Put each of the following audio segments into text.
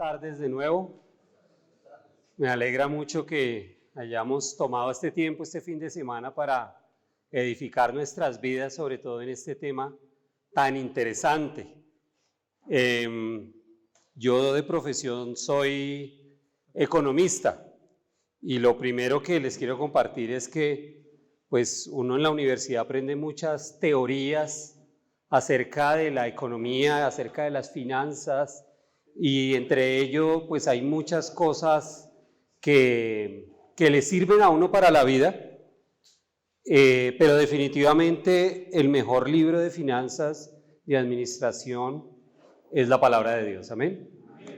tardes de nuevo. Me alegra mucho que hayamos tomado este tiempo, este fin de semana, para edificar nuestras vidas, sobre todo en este tema tan interesante. Yo de profesión soy economista y lo primero que les quiero compartir es que pues uno en la universidad aprende muchas teorías acerca de la economía, acerca de las finanzas, y entre ello pues hay muchas cosas que le sirven a uno para la vida, pero definitivamente el mejor libro de finanzas y administración es la palabra de Dios, ¿amén?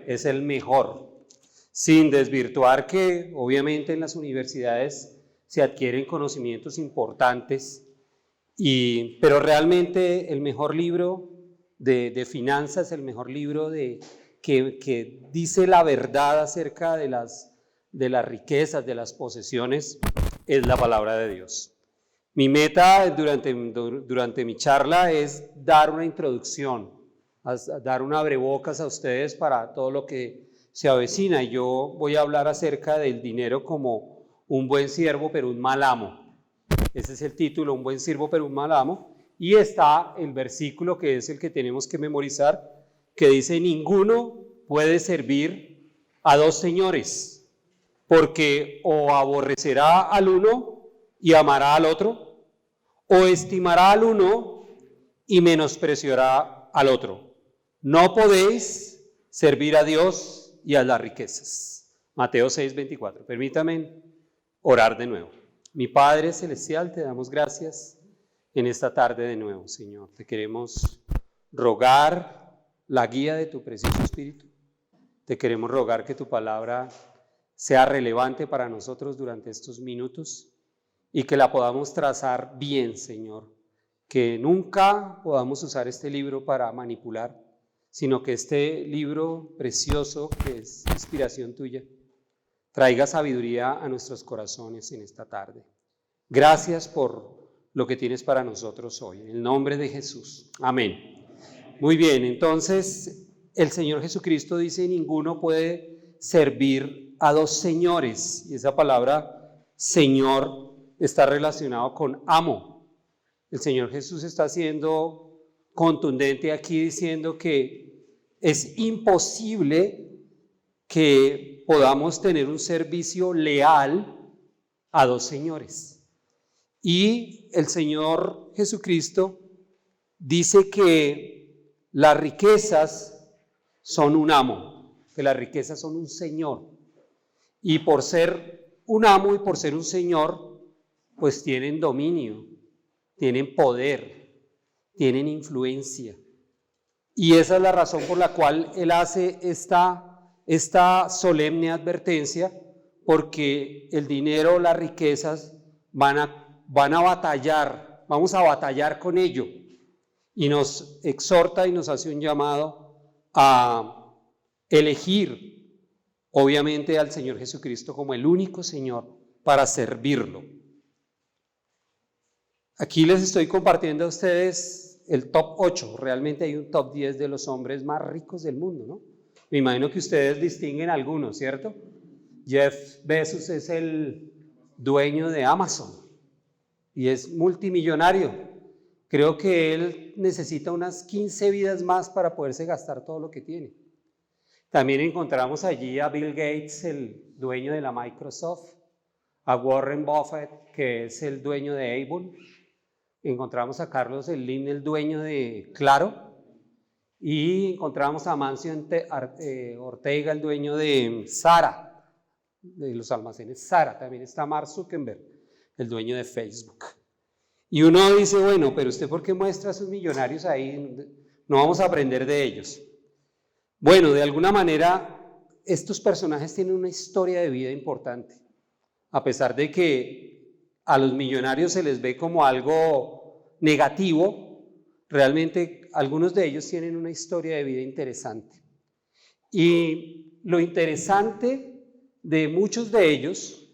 Es el mejor, sin desvirtuar que obviamente en las universidades se adquieren conocimientos importantes, pero realmente el mejor libro de finanzas, el mejor libro que dice la verdad acerca de las riquezas, de las posesiones, es la palabra de Dios. Mi meta durante mi charla es dar una introducción, dar un abrebocas a ustedes para todo lo que se avecina. Y yo voy a hablar acerca del dinero como un buen siervo pero un mal amo. Ese es el título, un buen siervo pero un mal amo. Y está el versículo que es el que tenemos que memorizar, que dice: ninguno puede servir a dos señores, porque o aborrecerá al uno y amará al otro, o estimará al uno y menospreciará al otro. No podéis servir a Dios y a las riquezas. Mateo 6:24. Permítame orar de nuevo. Mi Padre Celestial, te damos gracias en esta tarde de nuevo, Señor. Te queremos rogar la guía de tu precioso Espíritu. Te queremos rogar que tu palabra sea relevante para nosotros durante estos minutos y que la podamos trazar bien, Señor. Que nunca podamos usar este libro para manipular, sino que este libro precioso, que es inspiración tuya, traiga sabiduría a nuestros corazones en esta tarde. Gracias por lo que tienes para nosotros hoy. En el nombre de Jesús. Amén. Muy bien, entonces el Señor Jesucristo dice: ninguno puede servir a dos señores. Y esa palabra Señor está relacionado con amo. El Señor Jesús está siendo contundente aquí diciendo que es imposible que podamos tener un servicio leal a dos señores. Y el Señor Jesucristo dice que las riquezas son un amo, que las riquezas son un señor. Y por ser un amo y por ser un señor, pues tienen dominio, tienen poder, tienen influencia. Y esa es la razón por la cual Él hace esta solemne advertencia, porque el dinero, las riquezas van a batallar, vamos a batallar con ello. Y nos exhorta y nos hace un llamado a elegir, obviamente, al Señor Jesucristo como el único Señor para servirlo. Aquí les estoy compartiendo a ustedes el top 8. Realmente hay un top 10 de los hombres más ricos del mundo, ¿no? Me imagino que ustedes distinguen algunos, ¿cierto? Jeff Bezos es el dueño de Amazon y es multimillonario. Creo que él necesita unas 15 vidas más para poderse gastar todo lo que tiene. También encontramos allí a Bill Gates, el dueño de la Microsoft, a Warren Buffett, que es el dueño de Avon. Encontramos a Carlos Slim, el dueño de Claro, y encontramos a Amancio Ortega, el dueño de Zara, de los almacenes Zara. También está Mark Zuckerberg, el dueño de Facebook. Y uno dice: bueno, pero usted ¿por qué muestra a sus millonarios ahí? No vamos a aprender de ellos. Bueno, de alguna manera estos personajes tienen una historia de vida importante, a pesar de que a los millonarios se les ve como algo negativo. Realmente algunos de ellos tienen una historia de vida interesante. Y lo interesante de muchos de ellos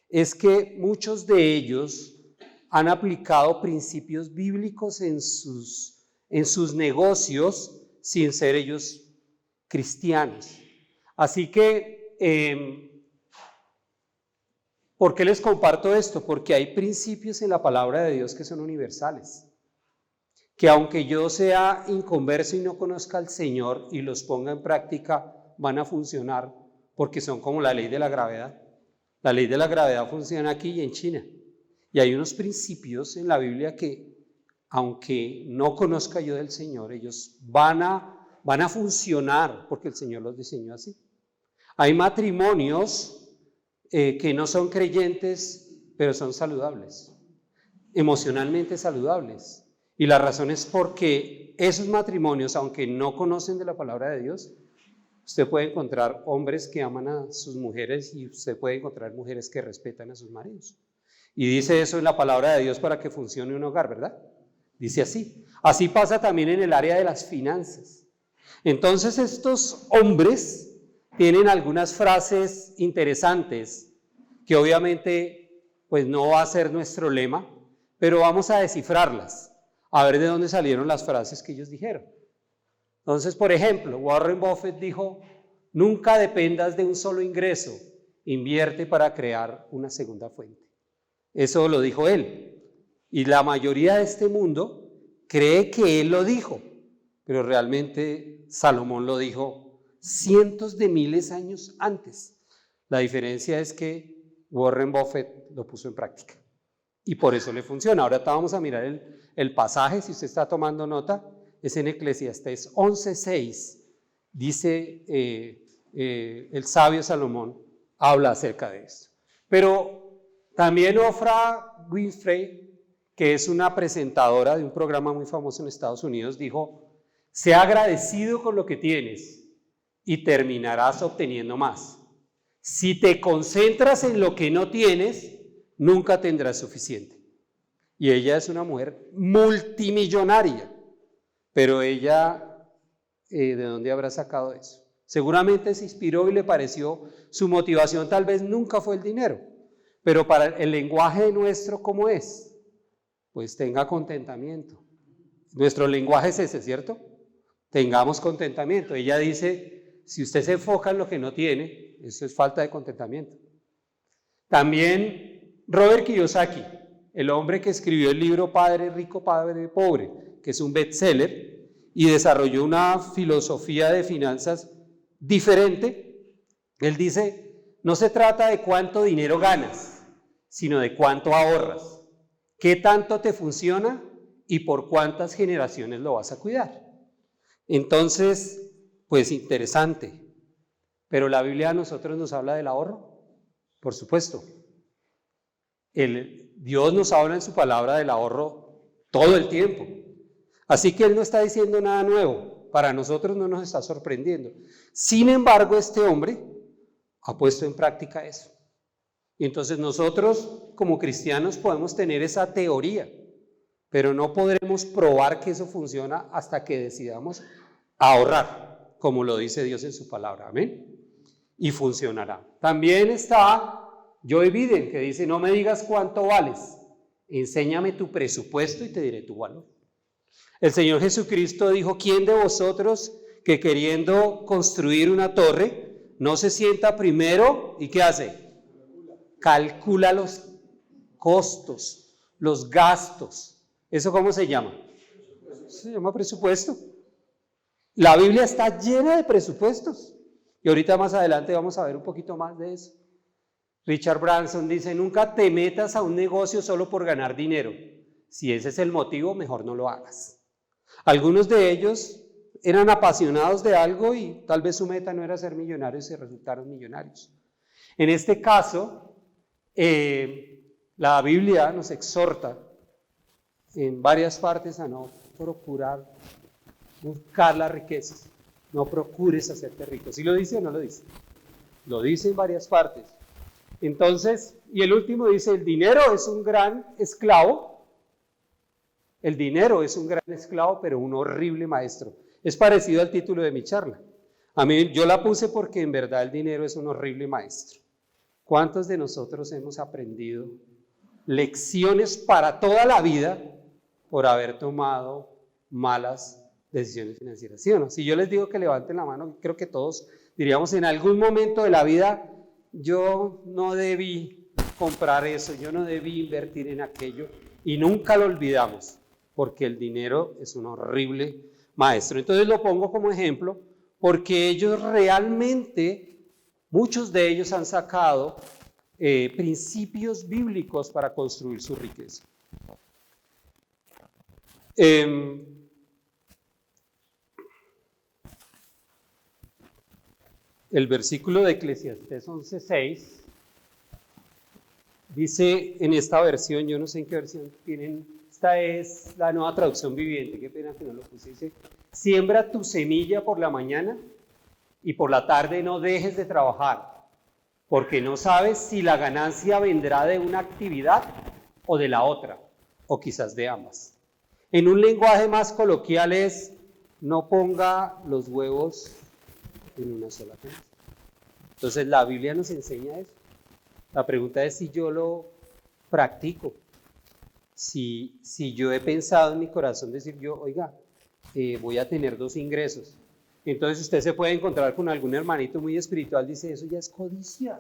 es que muchos de ellos han aplicado principios bíblicos en sus negocios sin ser ellos cristianos. Así que, ¿por qué les comparto esto? Porque hay principios en la palabra de Dios que son universales, que aunque yo sea inconverso y no conozca al Señor y los ponga en práctica, van a funcionar, porque son como la ley de la gravedad. La ley de la gravedad funciona aquí y en China. Y hay unos principios en la Biblia que, aunque no conozca yo del Señor, ellos van a funcionar porque el Señor los diseñó así. Hay matrimonios que no son creyentes, pero son saludables, emocionalmente saludables. Y la razón es porque esos matrimonios, aunque no conocen de la palabra de Dios, usted puede encontrar hombres que aman a sus mujeres y usted puede encontrar mujeres que respetan a sus maridos. Y dice eso en la palabra de Dios para que funcione un hogar, ¿verdad? Dice así. Así pasa también en el área de las finanzas. Entonces estos hombres tienen algunas frases interesantes que obviamente pues no va a ser nuestro lema, pero vamos a descifrarlas, a ver de dónde salieron las frases que ellos dijeron. Entonces, por ejemplo, Warren Buffett dijo, nunca dependas de un solo ingreso, invierte para crear una segunda fuente. Eso lo dijo él. Y la mayoría de este mundo cree que él lo dijo, pero realmente Salomón lo dijo cientos de miles de años antes. La diferencia es que Warren Buffett lo puso en práctica y por eso le funciona. Ahora vamos a mirar el pasaje, si usted está tomando nota, es en Eclesiastés 11:6. Dice el sabio Salomón, habla acerca de esto. Pero también Oprah Winfrey, que es una presentadora de un programa muy famoso en Estados Unidos, dijo, sea agradecido con lo que tienes y terminarás obteniendo más. Si te concentras en lo que no tienes, nunca tendrás suficiente. Y ella es una mujer multimillonaria, pero ella, ¿de dónde habrá sacado eso? Seguramente se inspiró y le pareció, su motivación tal vez nunca fue el dinero, pero para el lenguaje nuestro, ¿cómo es? Pues tenga contentamiento. Nuestro lenguaje es ese, ¿cierto? Tengamos contentamiento. Ella dice, si usted se enfoca en lo que no tiene, eso es falta de contentamiento. También Robert Kiyosaki, el hombre que escribió el libro Padre Rico, Padre Pobre, que es un bestseller, y desarrolló una filosofía de finanzas diferente. Él dice, no se trata de cuánto dinero ganas, sino de cuánto ahorras, qué tanto te funciona y por cuántas generaciones lo vas a cuidar. Entonces, pues interesante. Pero la Biblia a nosotros nos habla del ahorro, por supuesto. Dios nos habla en su palabra del ahorro todo el tiempo. Así que Él no está diciendo nada nuevo, para nosotros no nos está sorprendiendo. Sin embargo, este hombre ha puesto en práctica eso. Y entonces nosotros como cristianos podemos tener esa teoría, pero no podremos probar que eso funciona hasta que decidamos ahorrar, como lo dice Dios en su palabra. Amén. Y funcionará. También está Joe Biden, que dice, no me digas cuánto vales, enséñame tu presupuesto y te diré tu valor. El Señor Jesucristo dijo, ¿quién de vosotros que queriendo construir una torre no se sienta primero y qué hace? Calcula los costos, los gastos. ¿Eso cómo se llama? Se llama presupuesto. La Biblia está llena de presupuestos. Y ahorita más adelante vamos a ver un poquito más de eso. Richard Branson dice, nunca te metas a un negocio solo por ganar dinero. Si ese es el motivo, mejor no lo hagas. Algunos de ellos eran apasionados de algo y tal vez su meta no era ser millonarios y resultaron millonarios. En este caso, la Biblia nos exhorta en varias partes a no procurar buscar las riquezas. No procures hacerte rico. ¿Sí lo dice o no lo dice? Lo dice en varias partes. Entonces, y el último dice, el dinero es un gran esclavo. El dinero es un gran esclavo, pero un horrible maestro. Es parecido al título de mi charla. A mí, yo la puse porque en verdad el dinero es un horrible maestro. ¿Cuántos de nosotros hemos aprendido lecciones para toda la vida por haber tomado malas decisiones financieras? ¿Sí o no? Si yo les digo que levanten la mano, creo que todos diríamos en algún momento de la vida, yo no debí comprar eso, yo no debí invertir en aquello, y nunca lo olvidamos, porque el dinero es un horrible maestro. Entonces lo pongo como ejemplo, porque ellos realmente, muchos de ellos han sacado principios bíblicos para construir su riqueza. El versículo de Eclesiastés 11:6 dice en esta versión, yo no sé en qué versión tienen, esta es la Nueva Traducción Viviente, qué pena que no lo puse, dice: siembra tu semilla por la mañana y por la tarde no dejes de trabajar, porque no sabes si la ganancia vendrá de una actividad o de la otra, o quizás de ambas. En un lenguaje más coloquial es: no ponga los huevos en una sola canasta. Entonces la Biblia nos enseña eso. La pregunta es si yo lo practico, si yo he pensado en mi corazón decir yo, oiga, voy a tener 2 ingresos. Entonces usted se puede encontrar con algún hermanito muy espiritual, dice, eso ya es codicia,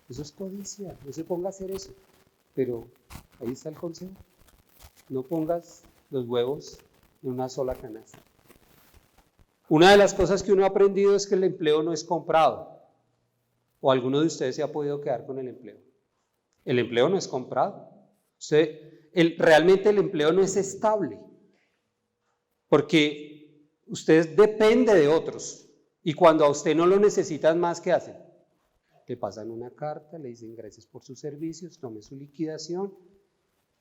eso es codicia, no se ponga a hacer eso. Pero ahí está el consejo, no pongas los huevos en una sola canasta. Una de las cosas que uno ha aprendido es que el empleo no es comprado. ¿O alguno de ustedes se ha podido quedar con el empleo? El empleo no es comprado. Realmente el empleo no es estable. Porque usted depende de otros. Y cuando a usted no lo necesitan más, ¿qué hacen? Le pasan una carta, le dicen gracias por sus servicios, tome su liquidación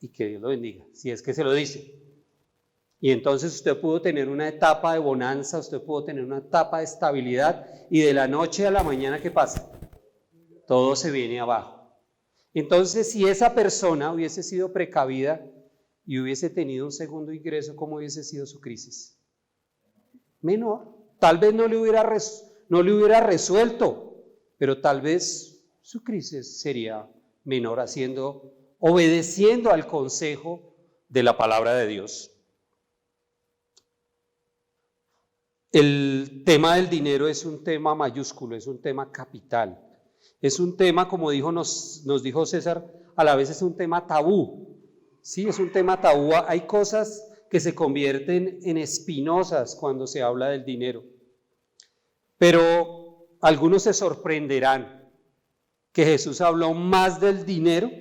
y que Dios lo bendiga. Si es que se lo dice. Y entonces usted pudo tener una etapa de bonanza, usted pudo tener una etapa de estabilidad y de la noche a la mañana, ¿qué pasa? Todo se viene abajo. Entonces, si esa persona hubiese sido precavida y hubiese tenido un segundo ingreso, ¿cómo hubiese sido su crisis? Menor. Tal vez no le hubiera resuelto, pero tal vez su crisis sería menor obedeciendo al consejo de la palabra de Dios. El tema del dinero es un tema mayúsculo, es un tema capital. Es un tema, como nos dijo César, a la vez es un tema tabú. Sí, es un tema tabú. Hay cosas que se convierten en espinosas cuando se habla del dinero. Pero algunos se sorprenderán que Jesús habló más del dinero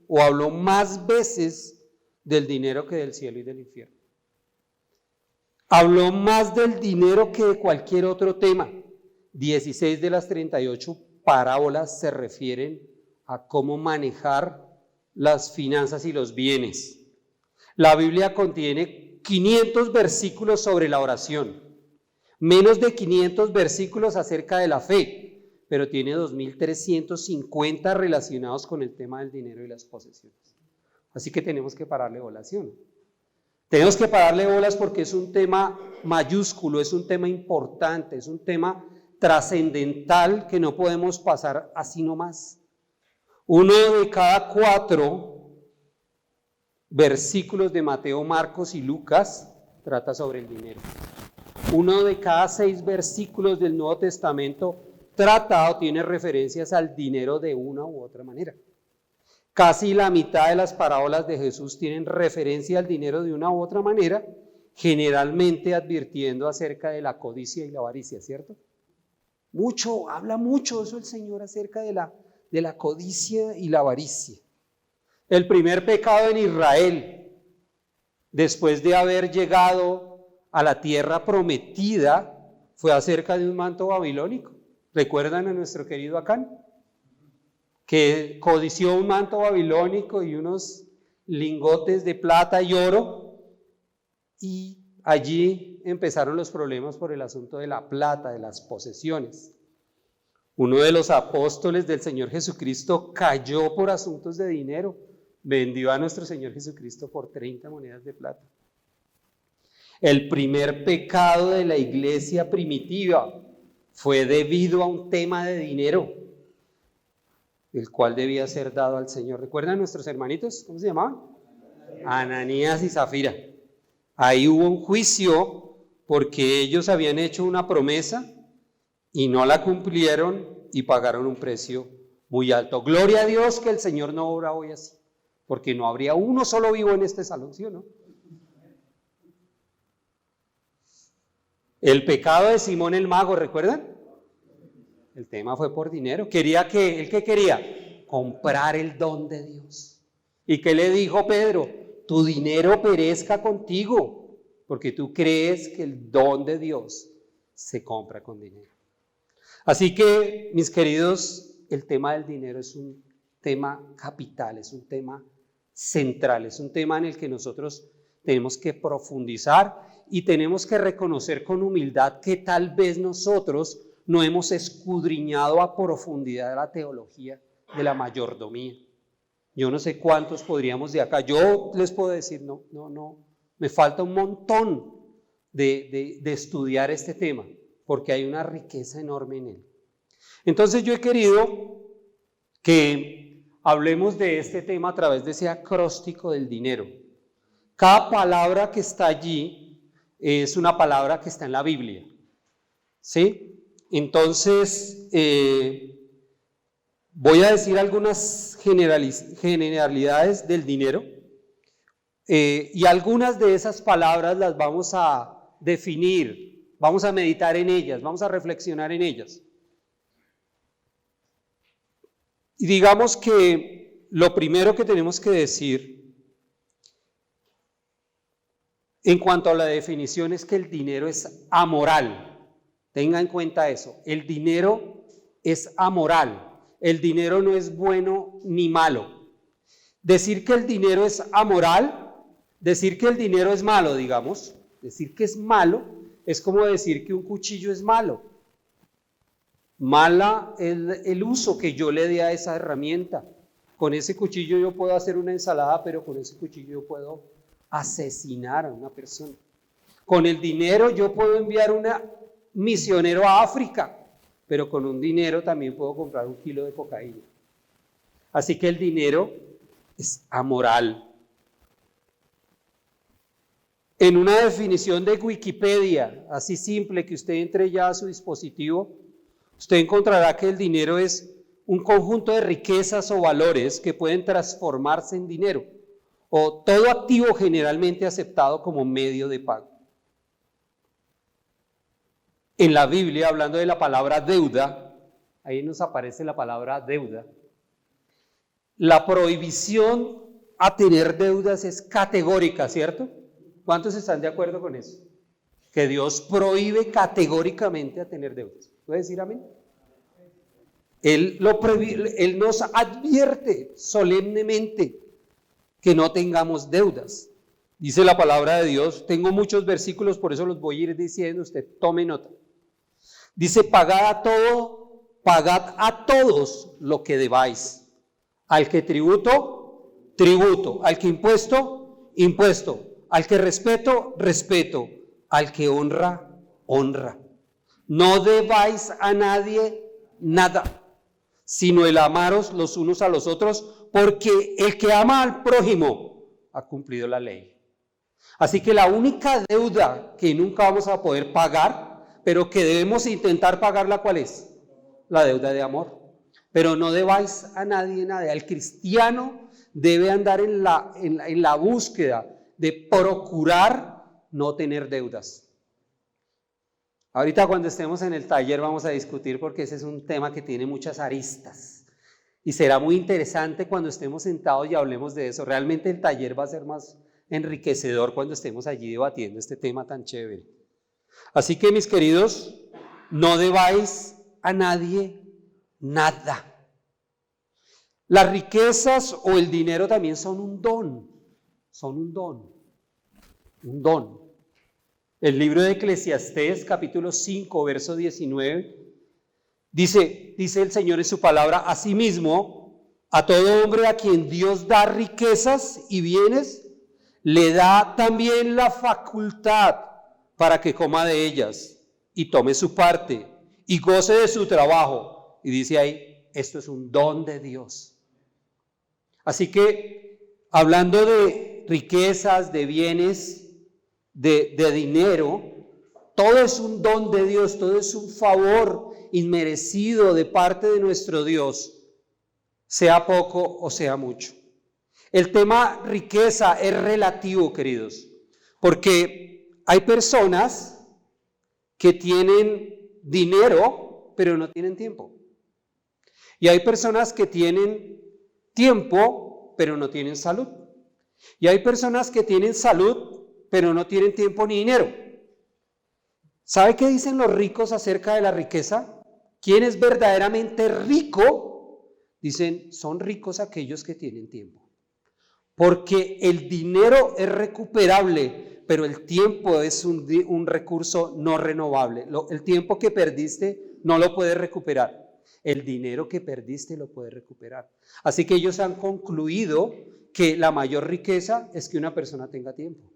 o habló más veces del dinero que del cielo y del infierno. Habló más del dinero que de cualquier otro tema. 16 de las 38 parábolas se refieren a cómo manejar las finanzas y los bienes. La Biblia contiene 500 versículos sobre la oración, menos de 500 versículos acerca de la fe, pero tiene 2.350 relacionados con el tema del dinero y las posesiones. Así que tenemos que pararle bolas, ¿sí o no? Tenemos que pararle bolas porque es un tema mayúsculo, es un tema importante, es un tema trascendental que no podemos pasar así nomás. 1 de cada 4 versículos de Mateo, Marcos y Lucas trata sobre el dinero. 1 de cada 6 versículos del Nuevo Testamento trata o tiene referencias al dinero de una u otra manera. Casi la mitad de las parábolas de Jesús tienen referencia al dinero de una u otra manera, generalmente advirtiendo acerca de la codicia y la avaricia, ¿cierto? Habla mucho eso el Señor acerca de la codicia y la avaricia. El primer pecado en Israel, después de haber llegado a la tierra prometida, fue acerca de un manto babilónico. ¿Recuerdan a nuestro querido Acán? Que codició un manto babilónico y unos lingotes de plata y oro, y allí empezaron los problemas por el asunto de la plata, de las posesiones. Uno de los apóstoles del Señor Jesucristo cayó por asuntos de dinero, vendió a nuestro Señor Jesucristo por 30 monedas de plata. El primer pecado de la iglesia primitiva fue debido a un tema de dinero, el cual debía ser dado al Señor. ¿Recuerdan nuestros hermanitos? ¿Cómo se llamaban? Ananías y Zafira. Ahí hubo un juicio porque ellos habían hecho una promesa y no la cumplieron y pagaron un precio muy alto. Gloria a Dios que el Señor no obra hoy así, porque no habría uno solo vivo en este salón, ¿sí o no? El pecado de Simón el mago, ¿recuerdan? El tema fue por dinero. ¿Él qué quería? Comprar el don de Dios. ¿Y qué le dijo Pedro? Tu dinero perezca contigo, porque tú crees que el don de Dios se compra con dinero. Así que, mis queridos, el tema del dinero es un tema capital, es un tema central, es un tema en el que nosotros tenemos que profundizar y tenemos que reconocer con humildad que tal vez nosotros no hemos escudriñado a profundidad la teología de la mayordomía. Yo no sé cuántos podríamos de acá, yo les puedo decir, no, me falta un montón de estudiar este tema, porque hay una riqueza enorme en él. Entonces yo he querido que hablemos de este tema a través de ese acróstico del dinero. Cada palabra que está allí es una palabra que está en la Biblia, ¿sí? Entonces, voy a decir algunas generalidades del dinero y algunas de esas palabras las vamos a definir, vamos a meditar en ellas, vamos a reflexionar en ellas. Y digamos que lo primero que tenemos que decir en cuanto a la definición es que el dinero es amoral. Tenga en cuenta eso, el dinero es amoral, el dinero no es bueno ni malo. Decir que el dinero es amoral, decir que el dinero es malo, digamos, decir que es malo, es como decir que un cuchillo es malo. Mala es el uso que yo le dé a esa herramienta. Con ese cuchillo yo puedo hacer una ensalada, pero con ese cuchillo yo puedo asesinar a una persona. Con el dinero yo puedo enviar un misionero a África, pero con un dinero también puedo comprar 1 kilo de cocaína. Así que el dinero es amoral. En una definición de Wikipedia, así simple, que usted entre ya a su dispositivo, usted encontrará que el dinero es un conjunto de riquezas o valores que pueden transformarse en dinero, o todo activo generalmente aceptado como medio de pago. En la Biblia, hablando de la palabra deuda, ahí nos aparece la palabra deuda. La prohibición a tener deudas es categórica, ¿cierto? ¿Cuántos están de acuerdo con eso? Que Dios prohíbe categóricamente a tener deudas. ¿Puede decir amén? Él nos advierte solemnemente que no tengamos deudas. Dice la palabra de Dios, tengo muchos versículos, por eso los voy a ir diciendo, usted tome nota. Dice, pagad a todos lo que debáis. Al que tributo, tributo. Al que impuesto, impuesto. Al que respeto, respeto. Al que honra, honra. No debáis a nadie nada, sino el amaros los unos a los otros, porque el que ama al prójimo ha cumplido la ley. Así que la única deuda que nunca vamos a poder pagar, pero que debemos intentar pagarla, ¿cuál es? La deuda de amor. Pero no debáis a nadie nada. El cristiano debe andar en la búsqueda de procurar no tener deudas. Ahorita cuando estemos en el taller vamos a discutir, porque ese es un tema que tiene muchas aristas y será muy interesante cuando estemos sentados y hablemos de eso. Realmente el taller va a ser más enriquecedor cuando estemos allí debatiendo este tema tan chévere. Así que, mis queridos, no debáis a nadie nada. Las riquezas o el dinero también son un don, un don. El libro de Eclesiastés, capítulo 5, verso 19, dice el Señor en su palabra, asimismo, a todo hombre a quien Dios da riquezas y bienes, le da también la facultad para que coma de ellas y tome su parte y goce de su trabajo. Y dice ahí, esto es un don de Dios. Así que, hablando de riquezas, de bienes, de dinero, todo es un don de Dios, todo es un favor inmerecido de parte de nuestro Dios, sea poco o sea mucho. El tema riqueza es relativo, queridos, porque hay personas que tienen dinero, pero no tienen tiempo. Y hay personas que tienen tiempo, pero no tienen salud. Y hay personas que tienen salud, pero no tienen tiempo ni dinero. ¿Sabe qué dicen los ricos acerca de la riqueza? ¿Quién es verdaderamente rico? Dicen, son ricos aquellos que tienen tiempo. Porque el dinero es recuperable, pero el tiempo es un recurso no renovable. El tiempo que perdiste no lo puedes recuperar. El dinero que perdiste lo puedes recuperar. Así que ellos han concluido que la mayor riqueza es que una persona tenga tiempo.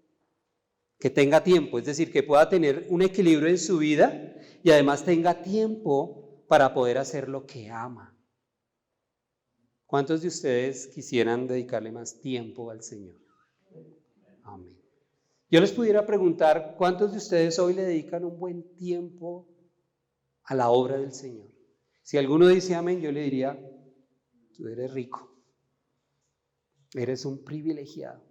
Que tenga tiempo, es decir, que pueda tener un equilibrio en su vida y además tenga tiempo para poder hacer lo que ama. ¿Cuántos de ustedes quisieran dedicarle más tiempo al Señor? Amén. Yo les pudiera preguntar, ¿cuántos de ustedes hoy le dedican un buen tiempo a la obra del Señor? Si alguno dice amén, yo le diría, tú eres rico, eres un privilegiado,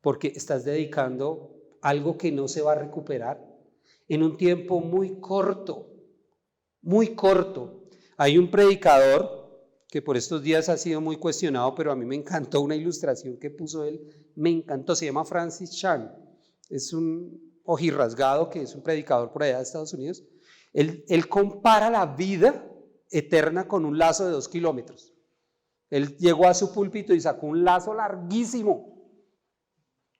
porque estás dedicando algo que no se va a recuperar en un tiempo muy corto, muy corto. Hay un predicador que por estos días ha sido muy cuestionado, pero a mí me encantó una ilustración que puso él, me encantó, se llama Francis Chan, es un ojirrasgado que es un predicador por allá de Estados Unidos. Él compara la vida eterna con un lazo de 2 kilómetros. Él llegó a su púlpito y sacó un lazo larguísimo.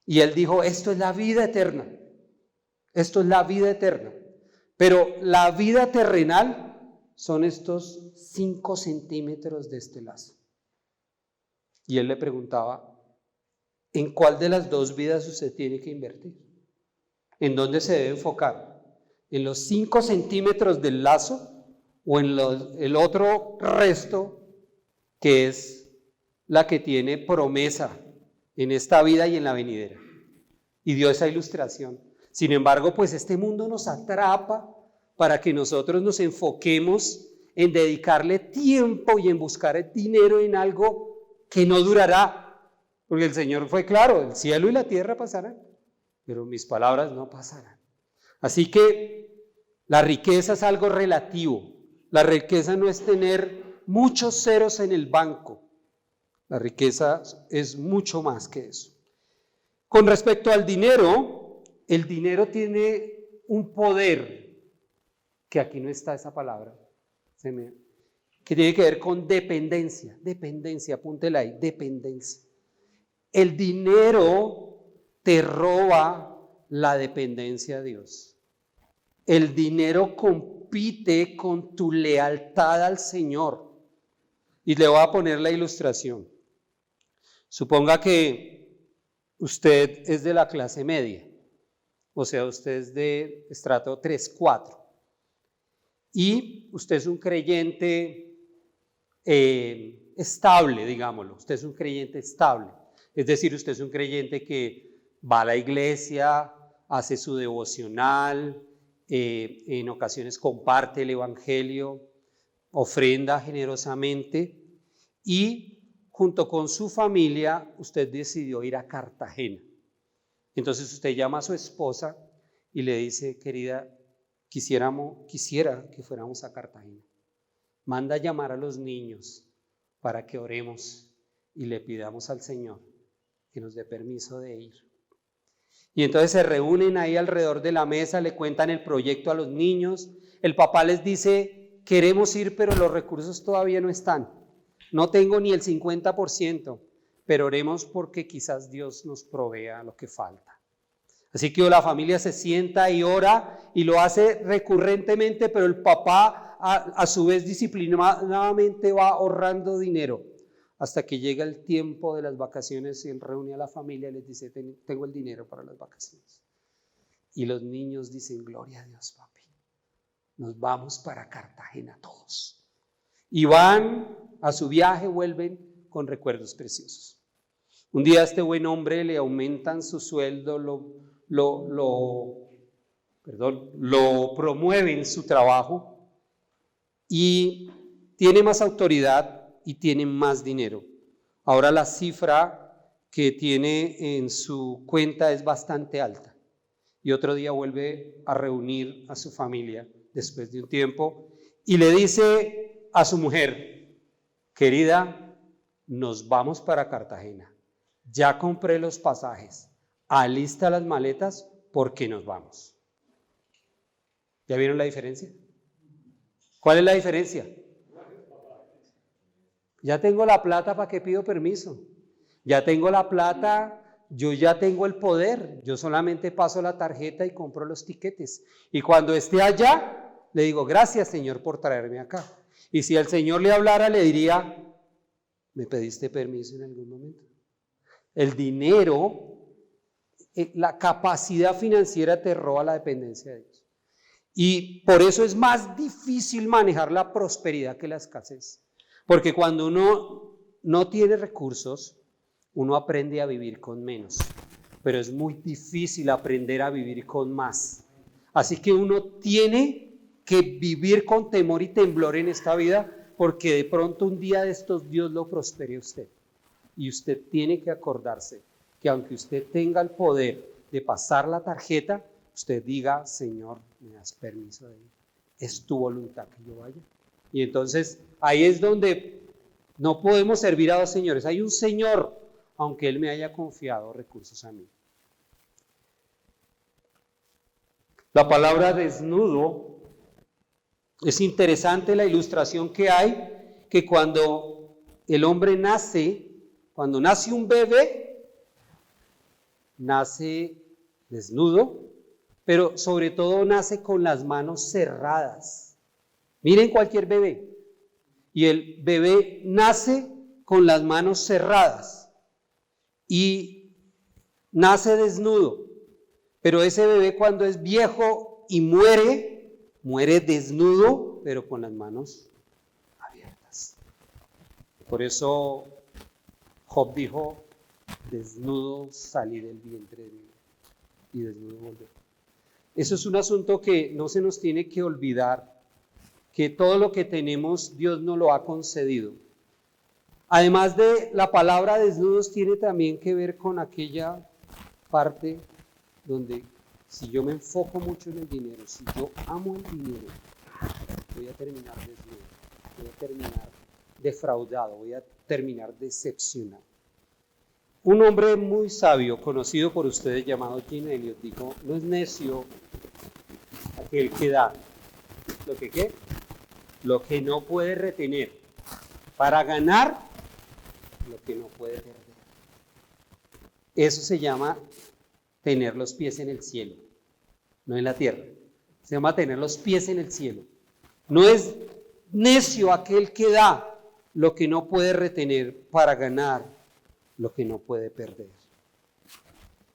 Y él dijo, esto es la vida eterna. Esto es la vida eterna. Pero la vida terrenal son estos 5 centímetros de este lazo. Y él le preguntaba, ¿en cuál de las 2 vidas usted tiene que invertir? ¿En dónde se debe enfocar? ¿En los 5 centímetros del lazo o en el otro resto que es la que tiene promesa en esta vida y en la venidera? Y dio esa ilustración. Sin embargo, pues este mundo nos atrapa para que nosotros nos enfoquemos en dedicarle tiempo y en buscar el dinero en algo que no durará. Porque el Señor fue claro, el cielo y la tierra pasarán, pero mis palabras no pasarán. Así que la riqueza es algo relativo. La riqueza no es tener muchos ceros en el banco. La riqueza es mucho más que eso. Con respecto al dinero, el dinero tiene un poder, que aquí no está esa palabra, que tiene que ver con dependencia. Dependencia, apúntela ahí, dependencia. El dinero te roba la dependencia a Dios. El dinero compite con tu lealtad al Señor. Y le voy a poner la ilustración. Suponga que usted es de la clase media, o sea, usted es de estrato 3, 4. Y usted es un creyente estable, digámoslo. Usted es un creyente estable. Es decir, usted es un creyente que va a la iglesia, hace su devocional, en ocasiones comparte el evangelio, ofrenda generosamente y junto con su familia usted decidió ir a Cartagena. Entonces usted llama a su esposa y le dice, querida, quisiera que fuéramos a Cartagena. Manda a llamar a los niños para que oremos y le pidamos al Señor que nos dé permiso de ir. Y entonces se reúnen ahí alrededor de la mesa, le cuentan el proyecto a los niños. El papá les dice, queremos ir, pero los recursos todavía no están. No tengo ni el 50%, pero oremos porque quizás Dios nos provea lo que falta. Así que la familia se sienta y ora y lo hace recurrentemente, pero el papá a su vez disciplinadamente va ahorrando dinero hasta que llega el tiempo de las vacaciones y él reúne a la familia y les dice, tengo el dinero para las vacaciones. Y los niños dicen, gloria a Dios, papi, nos vamos para Cartagena todos. Y van a su viaje, vuelven con recuerdos preciosos. Un día a este buen hombre le aumentan su sueldo, lo lo promueve en su trabajo y tiene más autoridad y tiene más dinero. Ahora la cifra que tiene en su cuenta es bastante alta y otro día vuelve a reunir a su familia después de un tiempo y le dice a su mujer: querida, nos vamos para Cartagena, ya compré los pasajes, alista las maletas porque nos vamos. ¿Ya vieron la diferencia? ¿Cuál es la diferencia? Ya tengo la plata, ¿para qué pido permiso? Ya tengo la plata, yo ya tengo el poder, yo solamente paso la tarjeta y compro los tiquetes. Y cuando esté allá, le digo: gracias, Señor, por traerme acá. Y si el Señor le hablara, le diría: ¿me pediste permiso en algún momento? El dinero, la capacidad financiera te roba la dependencia de Dios. Y por eso es más difícil manejar la prosperidad que la escasez. Porque cuando uno no tiene recursos, uno aprende a vivir con menos, pero es muy difícil aprender a vivir con más. Así que uno tiene que vivir con temor y temblor en esta vida, porque de pronto un día de estos Dios lo prospere a usted. Y usted tiene que acordarse que aunque usted tenga el poder de pasar la tarjeta, usted diga: Señor, ¿me das permiso de ir? ¿Es tu voluntad que yo vaya? Y entonces ahí es donde no podemos servir a dos señores. Hay un Señor, aunque Él me haya confiado recursos a mí. La palabra desnudo, es interesante la ilustración que hay, que cuando el hombre nace, cuando nace un bebé, nace desnudo, pero sobre todo nace con las manos cerradas. Miren cualquier bebé, y el bebé nace con las manos cerradas. Y nace desnudo, pero ese bebé cuando es viejo y muere desnudo, pero con las manos abiertas. Por eso Job dijo: desnudo salí del vientre de mi madre y desnudo volveré. Eso es un asunto que no se nos tiene que olvidar, que todo lo que tenemos Dios nos lo ha concedido. Además de la palabra desnudos, tiene también que ver con aquella parte donde, si yo me enfoco mucho en el dinero, si yo amo el dinero, voy a terminar desnudo, voy a terminar defraudado, voy a terminar decepcionado. Un hombre muy sabio, conocido por ustedes, llamado Jim Elliot, dijo: no es necio aquel que da lo que no puede retener, para ganar lo que no puede perder. Eso se llama tener los pies en el cielo, no en la tierra. Se llama tener los pies en el cielo. No es necio aquel que da lo que no puede retener para ganar lo que no puede perder.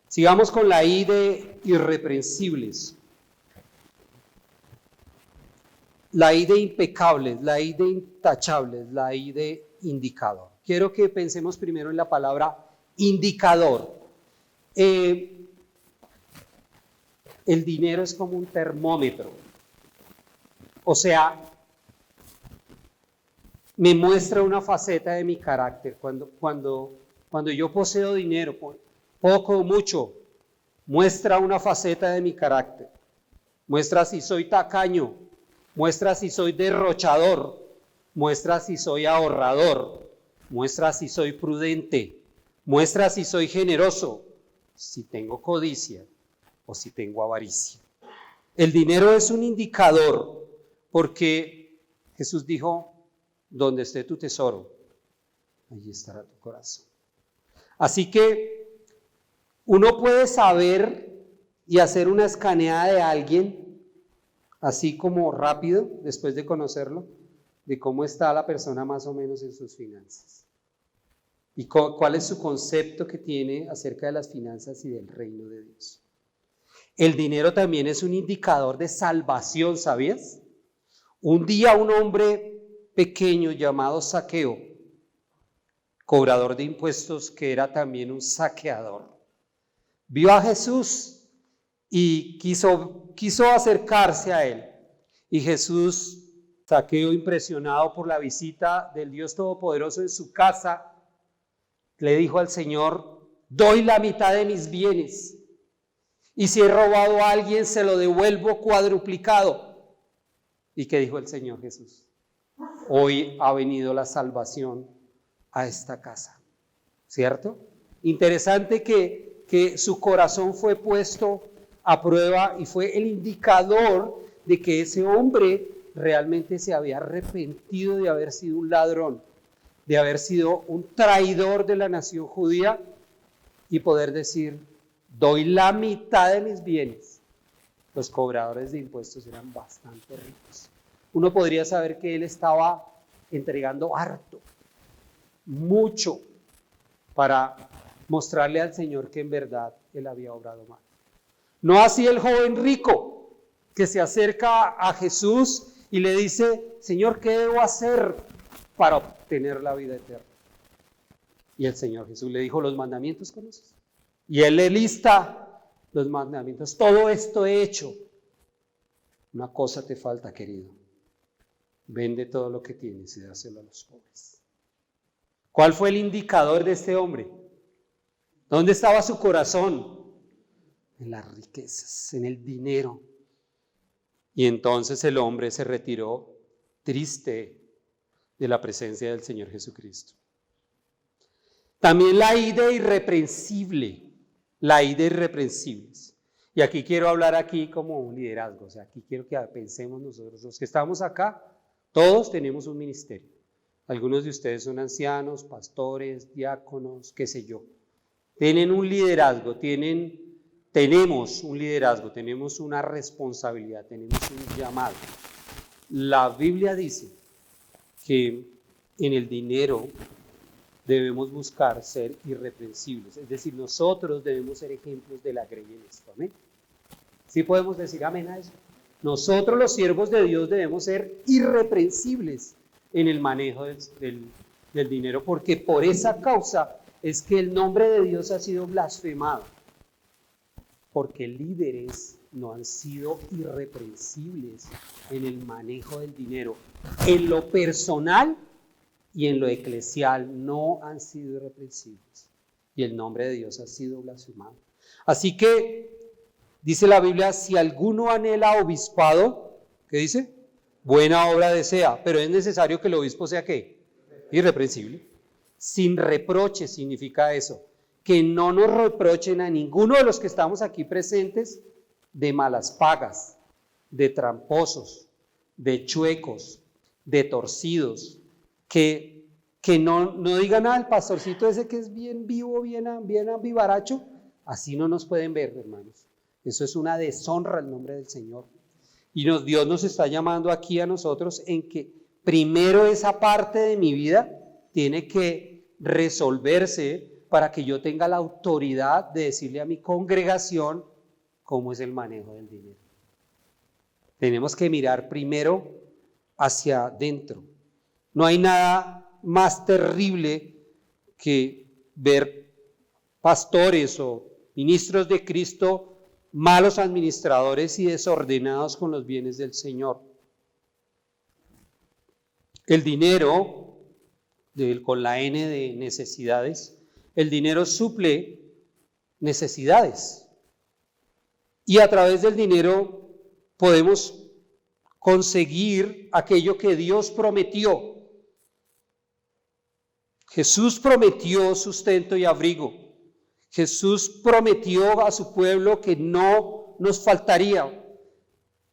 Sigamos con la I de irreprensibles. La I de impecables, la I de intachables, la I de indicador. Quiero que pensemos primero en la palabra indicador. El dinero es como un termómetro. O sea, me muestra una faceta de mi carácter. Cuando yo poseo dinero, poco o mucho, muestra una faceta de mi carácter. Muestra si soy tacaño, muestra si soy derrochador, muestra si soy ahorrador, muestra si soy prudente, muestra si soy generoso, si tengo codicia o si tengo avaricia. El dinero es un indicador, porque Jesús dijo: donde esté tu tesoro, allí estará tu corazón. Así que uno puede saber y hacer una escaneada de alguien, así como rápido, después de conocerlo, de cómo está la persona más o menos en sus finanzas. Y cuál es su concepto que tiene acerca de las finanzas y del reino de Dios. El dinero también es un indicador de salvación, ¿sabías? Un día un hombre pequeño llamado Zaqueo, cobrador de impuestos, que era también un saqueador, vio a Jesús y quiso acercarse a él. Y Jesús, Zaqueo, impresionado por la visita del Dios Todopoderoso en su casa, le dijo al Señor: doy la mitad de mis bienes, y si he robado a alguien se lo devuelvo cuadruplicado. ¿Y qué dijo el Señor Jesús? Hoy ha venido la salvación a esta casa. ¿Cierto? Interesante que su corazón fue puesto a prueba y fue el indicador de que ese hombre realmente se había arrepentido de haber sido un ladrón, de haber sido un traidor de la nación judía, y poder decir: doy la mitad de mis bienes. Los cobradores de impuestos eran bastante ricos. Uno podría saber que él estaba entregando harto, mucho, para mostrarle al Señor que en verdad él había obrado mal. No así el joven rico que se acerca a Jesús y le dice: Señor, ¿qué debo hacer para obtener la vida eterna? Y el Señor Jesús le dijo: los mandamientos conoces. Y él le lista los mandamientos: todo esto he hecho. Una cosa te falta, querido: vende todo lo que tienes y dáselo a los pobres. ¿Cuál fue el indicador de este hombre? ¿Dónde estaba su corazón? En las riquezas, en el dinero. Y entonces el hombre se retiró triste de la presencia del Señor Jesucristo. También la ida irreprensible, la ida irreprensibles. Y aquí quiero hablar aquí como un liderazgo, o sea, aquí quiero que pensemos nosotros, los que estamos acá, todos tenemos un ministerio. Algunos de ustedes son ancianos, pastores, diáconos, qué sé yo. Tienen un liderazgo, tenemos un liderazgo, tenemos una responsabilidad, tenemos un llamado. La Biblia dice que en el dinero debemos buscar ser irreprensibles, es decir, nosotros debemos ser ejemplos de la grey en esto, ¿amén? ¿Sí podemos decir amén a eso? Nosotros, los siervos de Dios, debemos ser irreprensibles en el manejo del dinero, porque por esa causa es que el nombre de Dios ha sido blasfemado, porque líderes no han sido irreprensibles en el manejo del dinero. En lo personal y en lo eclesial no han sido irreprensibles, y el nombre de Dios ha sido blasfemado. Así que dice la Biblia: si alguno anhela obispado, ¿qué dice? Buena obra desea, pero es necesario que el obispo sea ¿qué? Irreprensible. Sin reproche significa eso, que no nos reprochen a ninguno de los que estamos aquí presentes de malas pagas, de tramposos, de chuecos, de torcidos, que no digan: el pastorcito ese que es bien vivo, bien vivaracho. Así no nos pueden ver, hermanos. Eso es una deshonra al nombre del Señor. Y Dios nos está llamando aquí a nosotros en que primero esa parte de mi vida tiene que resolverse para que yo tenga la autoridad de decirle a mi congregación cómo es el manejo del dinero. Tenemos que mirar primero hacia adentro. No hay nada más terrible que ver pastores o ministros de Cristo malos administradores y desordenados con los bienes del Señor. El dinero, con la N de necesidades, el dinero suple necesidades. Y a través del dinero podemos conseguir aquello que Dios prometió. Jesús prometió sustento y abrigo. Jesús prometió a su pueblo que no nos faltaría.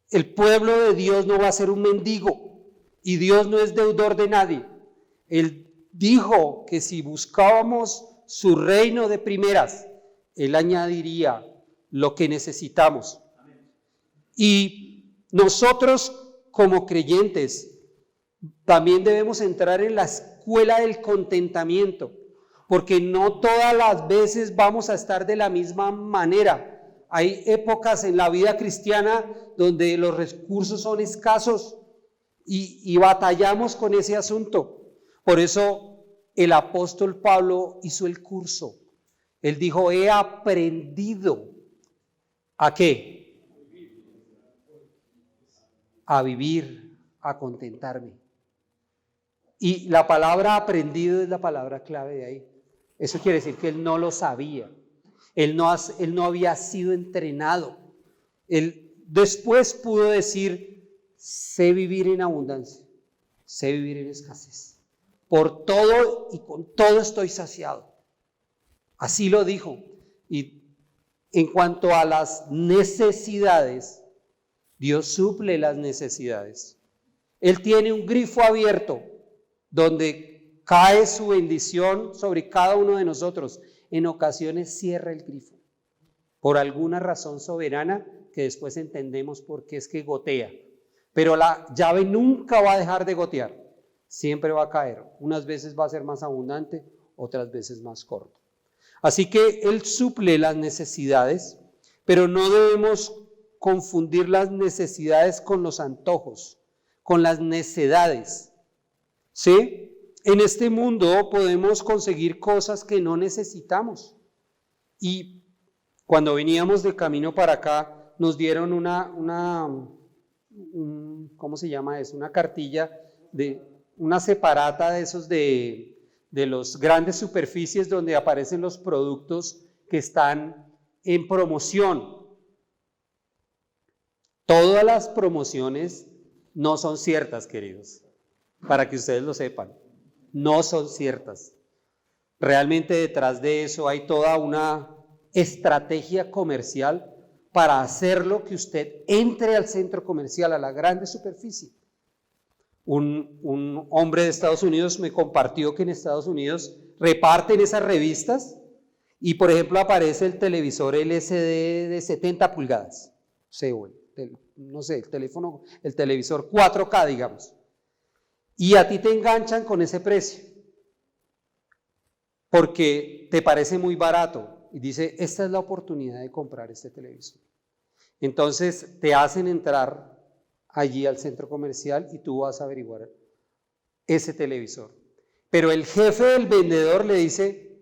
El pueblo de Dios no va a ser un mendigo, y Dios no es deudor de nadie. Él dijo que si buscábamos su reino de primeras, Él añadiría lo que necesitamos. Y nosotros como creyentes también debemos entrar en la escuela del contentamiento, porque no todas las veces vamos a estar de la misma manera. Hay épocas en la vida cristiana donde los recursos son escasos y batallamos con ese asunto. Por eso el apóstol Pablo hizo el curso. Él dijo: he aprendido ¿A qué? A vivir, a contentarme. Y la palabra aprendido es la palabra clave de ahí. Eso quiere decir que él no lo sabía. Él no había sido entrenado. Él después pudo decir, sé vivir en abundancia, sé vivir en escasez. Por todo y con todo estoy saciado. Así lo dijo. Y en cuanto a las necesidades, Dios suple las necesidades. Él tiene un grifo abierto donde cae su bendición sobre cada uno de nosotros. En ocasiones cierra el grifo por alguna razón soberana que después entendemos por qué es que gotea. Pero la llave nunca va a dejar de gotear, siempre va a caer. Unas veces va a ser más abundante, otras veces más corto. Así que Él suple las necesidades, pero no debemos confundir las necesidades con los antojos, con las necedades. ¿Sí? En este mundo podemos conseguir cosas que no necesitamos. Y cuando veníamos de camino para acá, nos dieron ¿cómo se llama eso? Una cartilla, una separata de esos de los grandes superficies donde aparecen los productos que están en promoción. Todas las promociones no son ciertas, queridos, para que ustedes lo sepan. No son ciertas. Realmente detrás de eso hay toda una estrategia comercial para hacerlo que usted entre al centro comercial, a la grande superficie. Un hombre de Estados Unidos me compartió que en Estados Unidos reparten esas revistas y, por ejemplo, aparece el televisor LCD de 70 pulgadas. No sé, el televisor 4K, digamos. Y a ti te enganchan con ese precio porque te parece muy barato y dice, esta es la oportunidad de comprar este televisor. Entonces te hacen entrar allí al centro comercial y tú vas a averiguar ese televisor. Pero el jefe del vendedor le dice,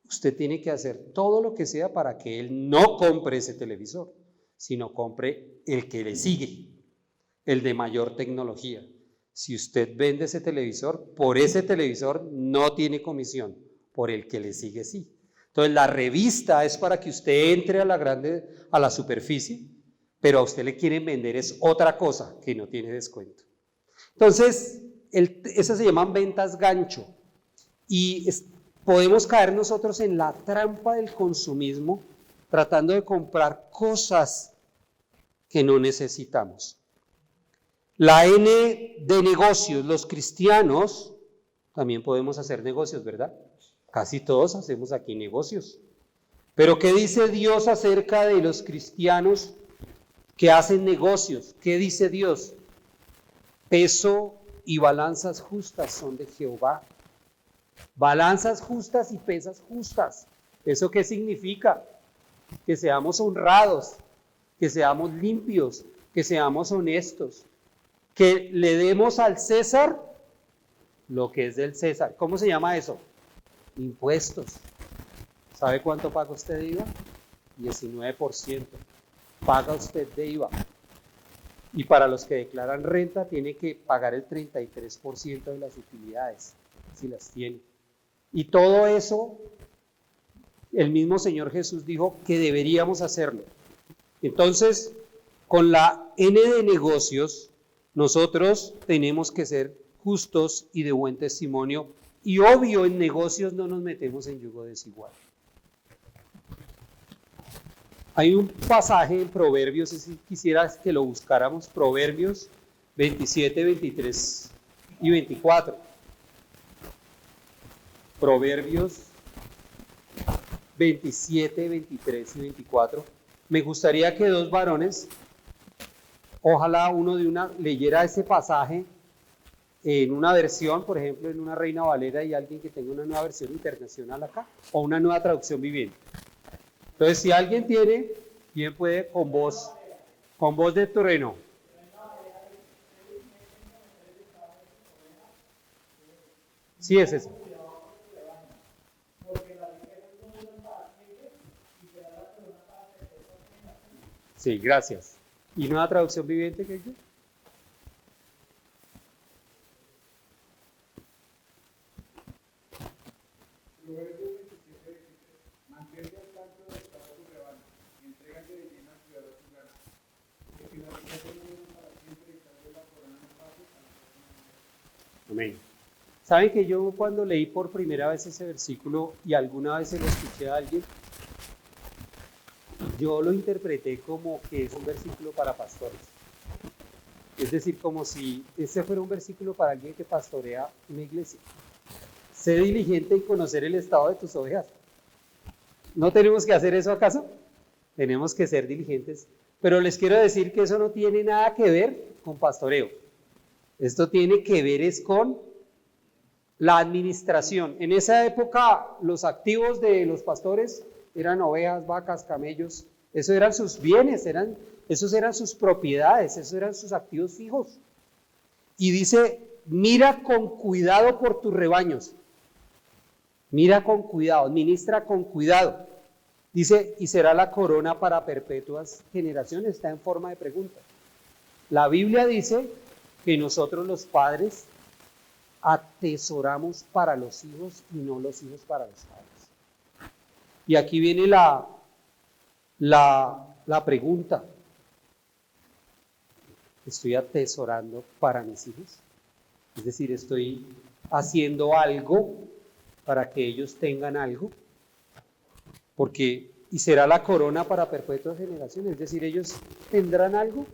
usted tiene que hacer todo lo que sea para que él no compre ese televisor, sino compre el que le sigue, el de mayor tecnología. Si usted vende ese televisor, por ese televisor no tiene comisión, por el que le sigue sí. Entonces la revista es para que usted entre a la superficie, pero a usted le quieren vender es otra cosa que no tiene descuento. Entonces, esas se llaman ventas gancho y podemos caer nosotros en la trampa del consumismo tratando de comprar cosas que no necesitamos. La N de negocios, los cristianos también podemos hacer negocios, ¿verdad? Casi todos hacemos aquí negocios. Pero ¿qué dice Dios acerca de los cristianos que hacen negocios? ¿Qué dice Dios? Peso y balanzas justas son de Jehová. Balanzas justas y pesas justas. ¿Eso qué significa? Que seamos honrados, que seamos limpios, que seamos honestos, que le demos al César lo que es del César. ¿Cómo se llama eso? Impuestos. ¿Sabe cuánto paga usted de IVA? 19%. Paga usted de IVA. Y para los que declaran renta, tiene que pagar el 33% de las utilidades, si las tiene. Y todo eso, el mismo Señor Jesús dijo que deberíamos hacerlo. Entonces, con la N de negocios, nosotros tenemos que ser justos y de buen testimonio. Y obvio, en negocios no nos metemos en yugo desigual. Hay un pasaje en Proverbios, si quisiera que lo buscáramos, Proverbios 27, 23 y 24. Proverbios 27, 23 y 24. Me gustaría que dos varones, ojalá uno leyera ese pasaje en una versión, por ejemplo, en una Reina Valera y alguien que tenga una nueva versión internacional acá, o una nueva traducción viviente. Entonces, si alguien tiene, bien puede con voz de trueno. Sí, es eso. Sí, gracias. ¿Y nueva traducción viviente qué dice? Amén. ¿Saben que yo cuando leí por primera vez ese versículo y alguna vez se lo escuché a alguien, yo lo interpreté como que es un versículo para pastores? Es decir, como si ese fuera un versículo para alguien que pastorea una iglesia. Sé diligente en conocer el estado de tus ovejas. ¿No tenemos que hacer eso acaso? Tenemos que ser diligentes. Pero les quiero decir que eso no tiene nada que ver con pastoreo. Esto tiene que ver es con la administración. En esa época los activos de los pastores eran ovejas, vacas, camellos. Eso eran sus bienes, esos eran sus propiedades, esos eran sus activos fijos. Y dice, mira con cuidado por tus rebaños. Mira con cuidado, administra con cuidado. Dice, y será la corona para perpetuas generaciones. Está en forma de pregunta. La Biblia dice que nosotros los padres atesoramos para los hijos y no los hijos para los padres. Y aquí viene la pregunta. ¿Estoy atesorando para mis hijos? Es decir, ¿estoy haciendo algo para que ellos tengan algo? Porque, y será la corona para perpetuas generaciones. Es decir, ¿ellos tendrán algo?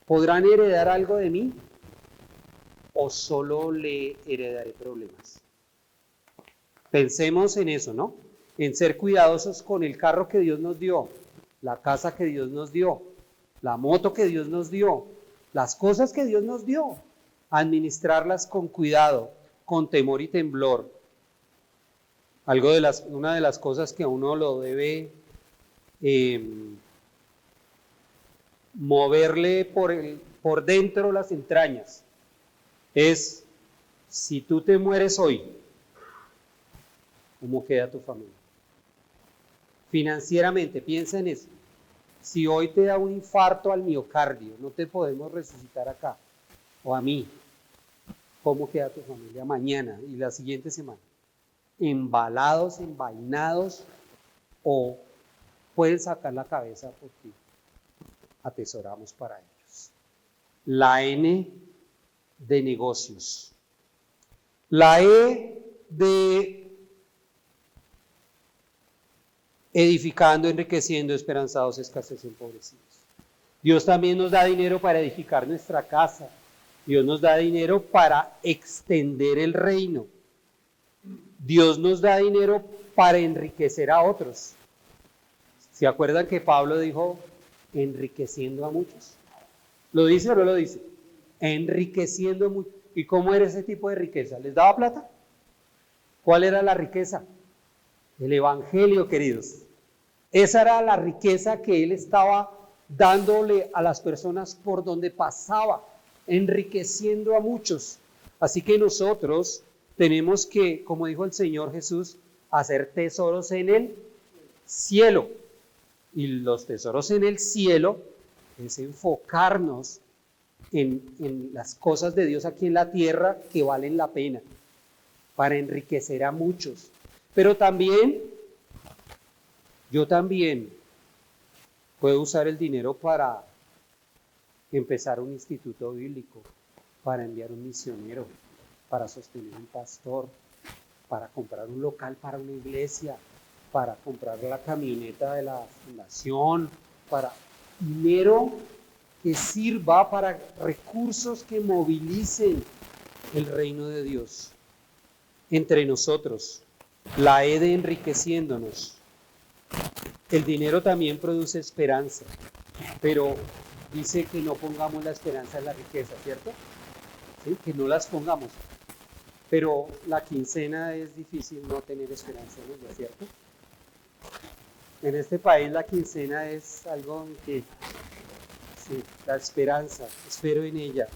¿Podrán heredar algo de mí? ¿O solo le heredaré problemas? Pensemos en eso, ¿no? En ser cuidadosos con el carro que Dios nos dio, la casa que Dios nos dio, la moto que Dios nos dio, las cosas que Dios nos dio. Administrarlas con cuidado, con temor y temblor. Una de las cosas que a uno lo debe moverle por dentro las entrañas es, si tú te mueres hoy, ¿cómo queda tu familia? Financieramente, piensa en eso. Si hoy te da un infarto al miocardio, no te podemos resucitar acá, o a mí, ¿cómo queda tu familia mañana y la siguiente semana? ¿Embalados, envainados, o pueden sacar la cabeza porque atesoramos para ellos? La N de negocios. La E de edificando, enriqueciendo, esperanzados, escasez, empobrecidos. Dios también nos da dinero para edificar nuestra casa. Dios nos da dinero para extender el reino. Dios nos da dinero para enriquecer a otros. ¿Se acuerdan que Pablo dijo enriqueciendo a muchos? ¿Lo dice o no lo dice? Enriqueciendo a muchos. ¿Y cómo era ese tipo de riqueza? ¿Les daba plata? ¿Cuál era la riqueza? El evangelio, queridos. Esa era la riqueza que él estaba dándole a las personas por donde pasaba, enriqueciendo a muchos. Así que nosotros tenemos que, como dijo el Señor Jesús, hacer tesoros en el cielo. Y los tesoros en el cielo es enfocarnos en las cosas de Dios aquí en la tierra que valen la pena, para enriquecer a muchos. Pero también, yo también puedo usar el dinero para empezar un instituto bíblico, para enviar un misionero, para sostener un pastor, para comprar un local para una iglesia, para comprar la camioneta de la fundación, para dinero que sirva para recursos que movilicen el reino de Dios entre nosotros. La E de enriqueciéndonos. El dinero también produce esperanza, pero dice que no pongamos la esperanza en la riqueza, ¿cierto? ¿Sí? Que no las pongamos. Pero la quincena es difícil no tener esperanza en ella, ¿cierto? En este país la quincena es algo que, sí, la esperanza, espero en ella.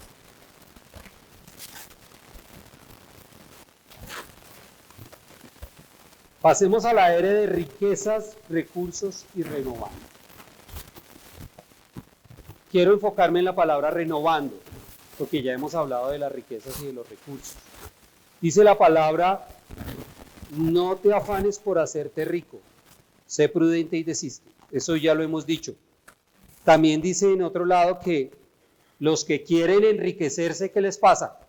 Pasemos a la R de riquezas, recursos y renovar. quiero enfocarme en la palabra renovando, porque ya hemos hablado de las riquezas y de los recursos. Dice la palabra, no te afanes por hacerte rico, sé prudente y desiste. Eso ya lo hemos dicho. También dice en otro lado que los que quieren enriquecerse, ¿qué les pasa?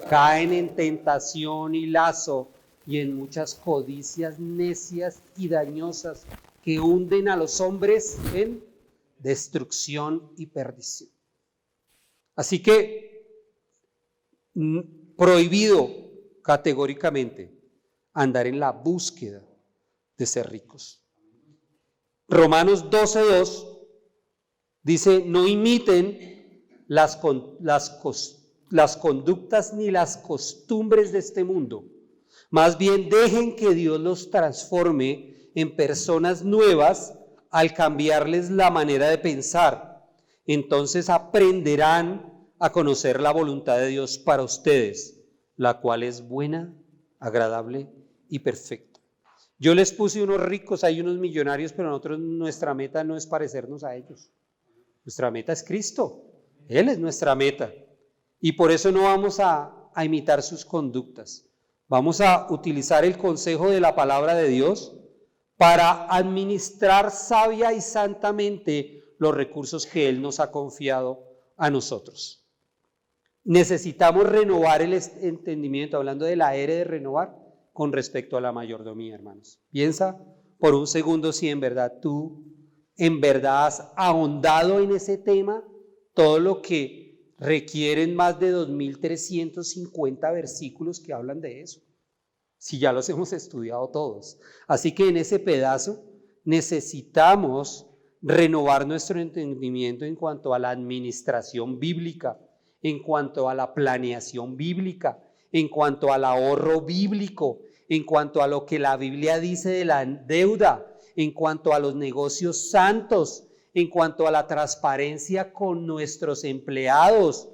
Caen en tentación y lazo y en muchas codicias necias y dañosas que hunden a los hombres en destrucción y perdición. Así que, prohibido categóricamente andar en la búsqueda de ser ricos. Romanos 12:2 dice, no imiten las conductas ni las costumbres de este mundo. Más bien dejen que Dios los transforme en personas nuevas al cambiarles la manera de pensar. Entonces aprenderán a conocer la voluntad de Dios para ustedes, la cual es buena, agradable y perfecta. Yo les puse unos ricos, hay unos millonarios, pero nosotros nuestra meta no es parecernos a ellos. Nuestra meta es Cristo. Él es nuestra meta. Y por eso no vamos a imitar sus conductas. Vamos a utilizar el consejo de la palabra de Dios para administrar sabia y santamente los recursos que Él nos ha confiado a nosotros. Necesitamos renovar el entendimiento, hablando de la era de renovar, con respecto a la mayordomía, hermanos. Piensa por un segundo si en verdad tú has ahondado en ese tema, todo lo que requieren más de 2.350 versículos que hablan de eso, si ya los hemos estudiado todos. Así que en ese pedazo necesitamos renovar nuestro entendimiento en cuanto a la administración bíblica, en cuanto a la planeación bíblica, en cuanto al ahorro bíblico, en cuanto a lo que la Biblia dice de la deuda, en cuanto a los negocios santos, en cuanto a la transparencia con nuestros empleados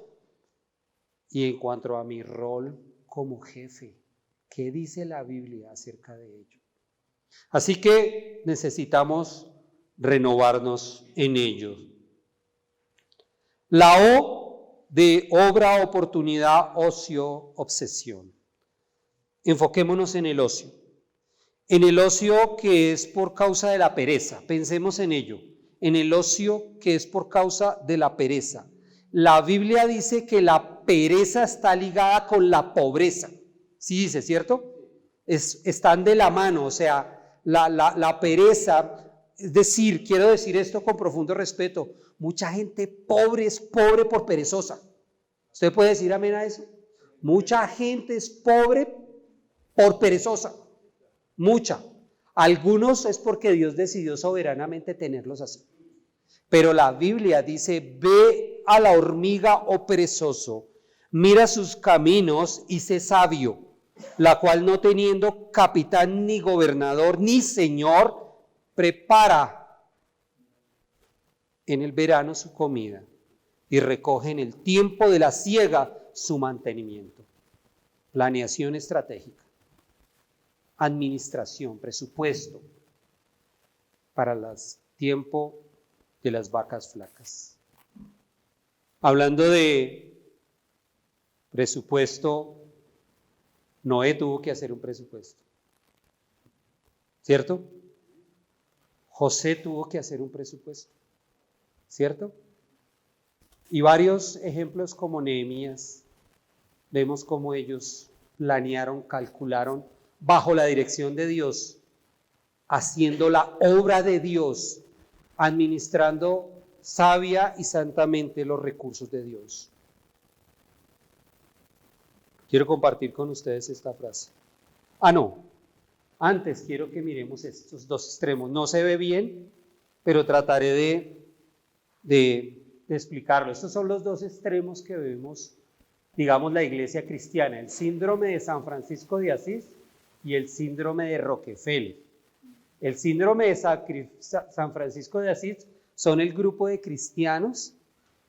y en cuanto a mi rol como jefe. ¿Qué dice la Biblia acerca de ello? Así que necesitamos renovarnos en ello. La O de obra, oportunidad, ocio, obsesión. Enfoquémonos en el ocio. En el ocio que es por causa de la pereza, pensemos en ello. En el ocio que es por causa de la pereza. La Biblia dice que la pereza está ligada con la pobreza. Sí dice, ¿cierto? Están de la mano, o sea, la pereza, es decir, quiero decir esto con profundo respeto, mucha gente pobre es pobre por perezosa. ¿Usted puede decir amén a eso? Mucha gente es pobre por perezosa, mucha. Algunos es porque Dios decidió soberanamente tenerlos así. Pero la Biblia dice, ve a la hormiga, oh perezoso, mira sus caminos y sé sabio, la cual no teniendo capitán ni gobernador ni señor, prepara en el verano su comida y recoge en el tiempo de la siega su mantenimiento. Planeación estratégica, administración, presupuesto para el tiempo de las vacas flacas. Hablando de presupuesto, Noé tuvo que hacer un presupuesto, ¿cierto? José tuvo que hacer un presupuesto, ¿cierto? Y varios ejemplos como Nehemías, vemos cómo ellos planearon, calcularon bajo la dirección de Dios, haciendo la obra de Dios, administrando sabia y santamente los recursos de Dios. Quiero compartir con ustedes esta frase. Antes quiero que miremos estos dos extremos. No se ve bien, pero trataré de explicarlo. Estos son los dos extremos que vemos, digamos, la iglesia cristiana. El síndrome de San Francisco de Asís y el síndrome de Rockefeller. El síndrome de San Francisco de Asís son el grupo de cristianos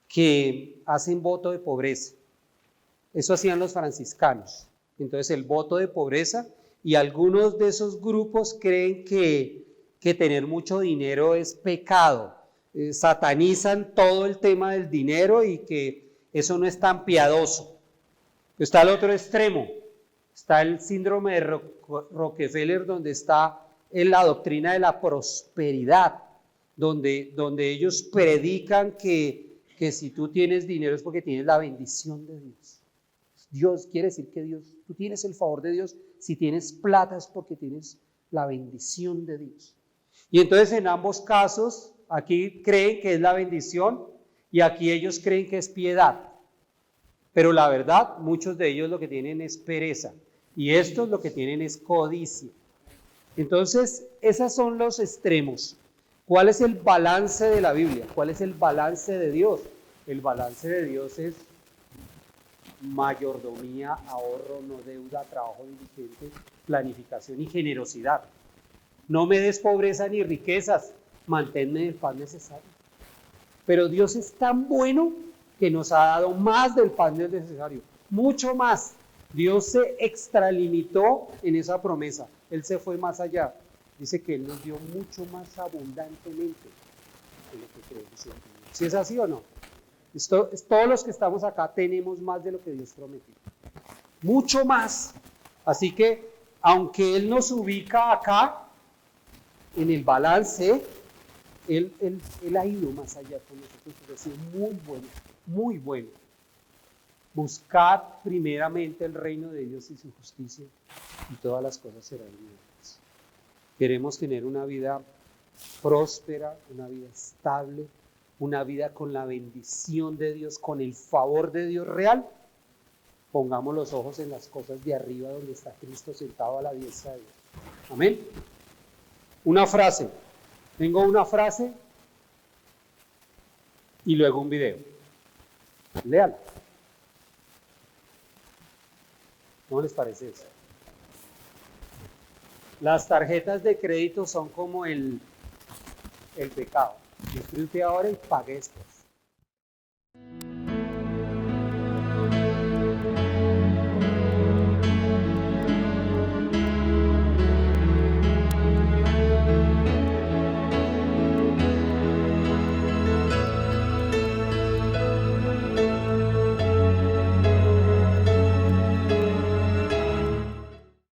que hacen voto de pobreza. Eso hacían los franciscanos. Entonces el voto de pobreza, y algunos de esos grupos creen que tener mucho dinero es pecado. satanizan todo el tema del dinero y que eso no es tan piadoso. Está el otro extremo, está el síndrome de Rockefeller, donde está en la doctrina de la prosperidad, donde ellos predican que si tú tienes dinero es porque tienes la bendición de Dios. Dios quiere decir que tú tienes el favor de Dios. Si tienes plata es porque tienes la bendición de Dios. Y entonces en ambos casos, aquí creen que es la bendición y aquí ellos creen que es piedad. Pero la verdad, muchos de ellos lo que tienen es pereza y estos lo que tienen es codicia. Entonces, esos son los extremos. ¿Cuál es el balance de la Biblia? ¿Cuál es el balance de Dios? El balance de Dios es mayordomía, ahorro, no deuda, trabajo diligente, planificación y generosidad. No me des pobreza ni riquezas, manténme el pan necesario. Pero Dios es tan bueno que nos ha dado más del pan necesario, mucho más. Dios se extralimitó en esa promesa, Él se fue más allá. Dice que Él nos dio mucho más abundantemente de lo que creemos en Dios. ¿Sí es así o no? Todos los que estamos acá tenemos más de lo que Dios prometió. Mucho más. Así que, aunque Él nos ubica acá, en el balance, Él ha ido más allá con nosotros. Es decir, muy bueno, muy bueno. Buscad primeramente el reino de Dios y su justicia, y todas las cosas serán añadidas. Queremos tener una vida próspera, una vida estable, una vida con la bendición de Dios, con el favor de Dios real. Pongamos los ojos en las cosas de arriba, donde está Cristo sentado a la diestra de Dios. Amén. Una frase. Tengo una frase y luego un video. Léala. ¿Cómo les parece eso? Las tarjetas de crédito son como el pecado. Disfrute ahora y pague después.